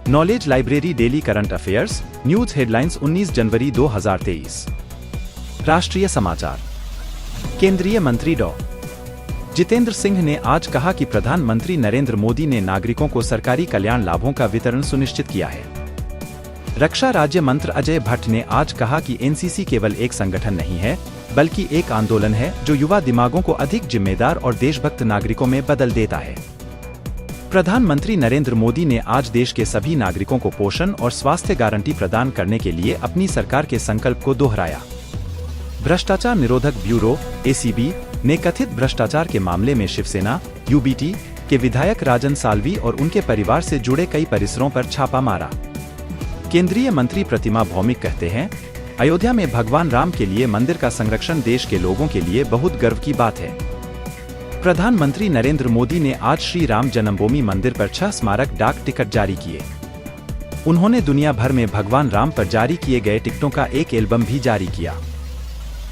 Knowledge library daily current affairs news headlines 19 जनवरी 2023। राष्ट्रीय समाचार। केंद्रीय मंत्री डॉ. जितेंद्र सिंह ने आज कहा कि प्रधानमंत्री नरेंद्र मोदी ने नागरिकों को सरकारी कल्याण लाभों का वितरण सुनिश्चित किया है। रक्षा राज्य मंत्री अजय भट्ट ने आज कहा कि एनसीसी केवल एक संगठन नहीं है, बल्कि एक आंदोलन है जो युवा दिमागों को अधिक जिम्मेदार और देशभक्त नागरिकों में बदल देता है। प्रधानमंत्री नरेंद्र मोदी ने आज देश के सभी नागरिकों को पोषण और स्वास्थ्य गारंटी प्रदान करने के लिए अपनी सरकार के संकल्प को दोहराया। भ्रष्टाचार निरोधक ब्यूरो (एसीबी) ने कथित भ्रष्टाचार के मामले में शिवसेना (यूबीटी) के विधायक राजन साल्वी और उनके परिवार से जुड़े कई परिसरों पर छापा मारा। केंद्रीय मंत्री प्रतिमा भौमिक कहते हैं, अयोध्या में भगवान राम के लिए मंदिर का संरक्षण देश के लोगों के लिए बहुत गर्व की बात है। प्रधानमंत्री नरेंद्र मोदी ने आज श्री राम जन्मभूमि मंदिर पर 6 स्मारक डाक टिकट जारी किए। उन्होंने दुनिया भर में भगवान राम पर जारी किए गए टिकटों का एक एल्बम भी जारी किया।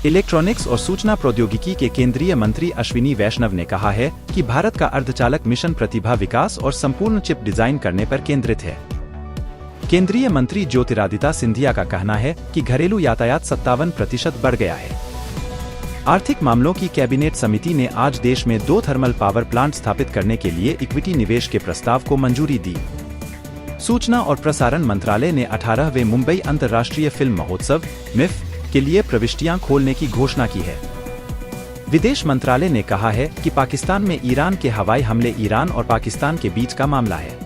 इलेक्ट्रॉनिक्स और सूचना प्रौद्योगिकी के केंद्रीय मंत्री अश्विनी वैष्णव ने कहा है कि भारत का अर्धचालक मिशन प्रतिभा विकास और संपूर्ण चिप डिजाइन करने पर केंद्रित है। केंद्रीय मंत्री ज्योतिरादित्य सिंधिया का कहना है कि घरेलू यातायात 57% बढ़ गया है। आर्थिक मामलों की कैबिनेट समिति ने आज देश में 2 थर्मल पावर प्लांट स्थापित करने के लिए इक्विटी निवेश के प्रस्ताव को मंजूरी दी। सूचना और प्रसारण मंत्रालय ने 18वें मुंबई अंतर्राष्ट्रीय फिल्म महोत्सव (मिफ) के लिए प्रविष्टियां खोलने की घोषणा की है। विदेश मंत्रालय ने कहा है कि पाकिस्तान में ईरान के हवाई हमले ईरान और पाकिस्तान के बीच का मामला है।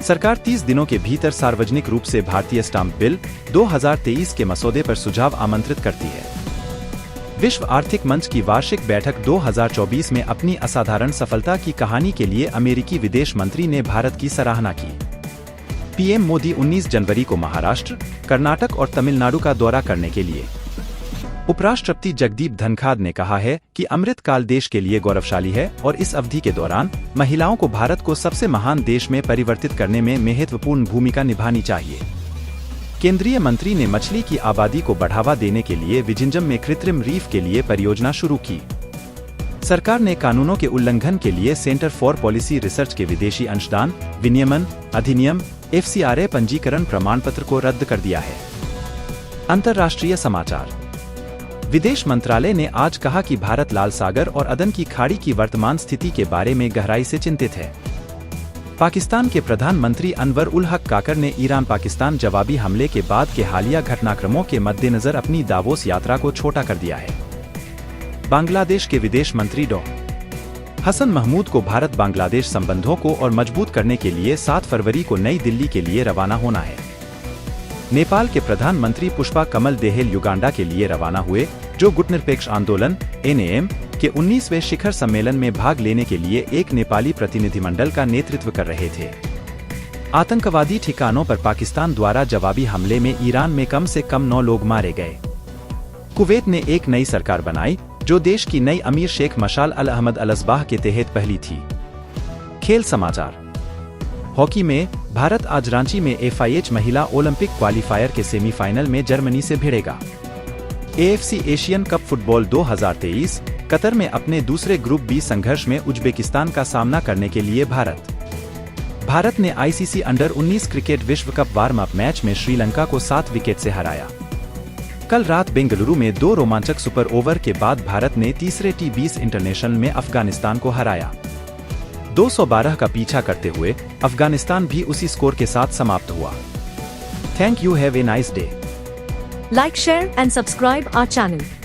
सरकार 30 दिनों के भीतर सार्वजनिक रूप से भारतीय स्टाम्प बिल 2023 के मसौदे पर सुझाव आमंत्रित करती है। विश्व आर्थिक मंच की वार्षिक बैठक 2024 में अपनी असाधारण सफलता की कहानी के लिए अमेरिकी विदेश मंत्री ने भारत की सराहना की। पीएम मोदी 19 जनवरी को महाराष्ट्र, कर्नाटक और तमिलनाडु का दौरा करने के लिए। उपराष्ट्रपति जगदीप धनखड़ ने कहा है कि अमृत काल देश के लिए गौरवशाली है और इस अवधि के दौरान महिलाओं को भारत को सबसे महान देश में परिवर्तित करने में महत्वपूर्ण भूमिका निभानी चाहिए। केंद्रीय मंत्री ने मछली की आबादी को बढ़ावा देने के लिए विजिंजम में कृत्रिम रीफ के लिए परियोजना शुरू की। सरकार ने कानूनों के उल्लंघन के लिए सेंटर फॉर पॉलिसी रिसर्च के विदेशी अंशदान विनियमन अधिनियम (FCRA) पंजीकरण प्रमाण पत्र को रद्द कर दिया है। अंतर्राष्ट्रीय समाचार। विदेश मंत्रालय ने आज कहा कि भारत लाल सागर और अदन की खाड़ी की वर्तमान स्थिति के बारे में गहराई से चिंतित है। पाकिस्तान के प्रधानमंत्री अनवर उल हक काकर ने ईरान पाकिस्तान जवाबी हमले के बाद के हालिया घटनाक्रमों के मद्देनजर अपनी दावोस यात्रा को छोटा कर दिया है। बांग्लादेश के विदेश मंत्री डॉ. हसन महमूद को भारत बांग्लादेश संबंधों को और मजबूत करने के लिए 7 फरवरी को नई दिल्ली के लिए रवाना होना है। नेपाल के प्रधानमंत्री पुष्पा कमल दहल युगांडा के लिए रवाना हुए, जो गुटनिरपेक्ष आंदोलन (NAM) के 19वें शिखर सम्मेलन में भाग लेने के लिए एक नेपाली प्रतिनिधिमंडल का नेतृत्व कर रहे थे। आतंकवादी ठिकानों पर पाकिस्तान द्वारा जवाबी हमले में ईरान में कम से कम 9 लोग मारे गए। कुवैत ने एक नई सरकार बनाई, जो देश की नई अमीर शेख मशाल अल अहमद अल-अस्बाह के तहत पहली थी। खेल समाचार। हॉकी में भारत आज रांची में FIH महिला ओलंपिक क्वालीफायर के सेमीफाइनल में जर्मनी से भिड़ेगा। AFC Asian cup football 2023 Qatar में अपने दूसरे ग्रुप बी संघर्ष में उज्बेकिस्तान का सामना करने के लिए भारत ने ICC अंडर-19 क्रिकेट विश्व कप वार्म अप मैच में श्रीलंका को 7 विकेट से हराया। कल रात बेंगलुरु में 2 रोमांचक सुपर ओवर के बाद भारत ने तीसरे T20 इंटरनेशनल में अफगानिस्तान को हराया। 212 का पीछा करते हुए अफगानिस्तान भी उसी स्कोर के साथ समाप्त हुआ। Thank you, have a nice day. Like, share and subscribe our channel.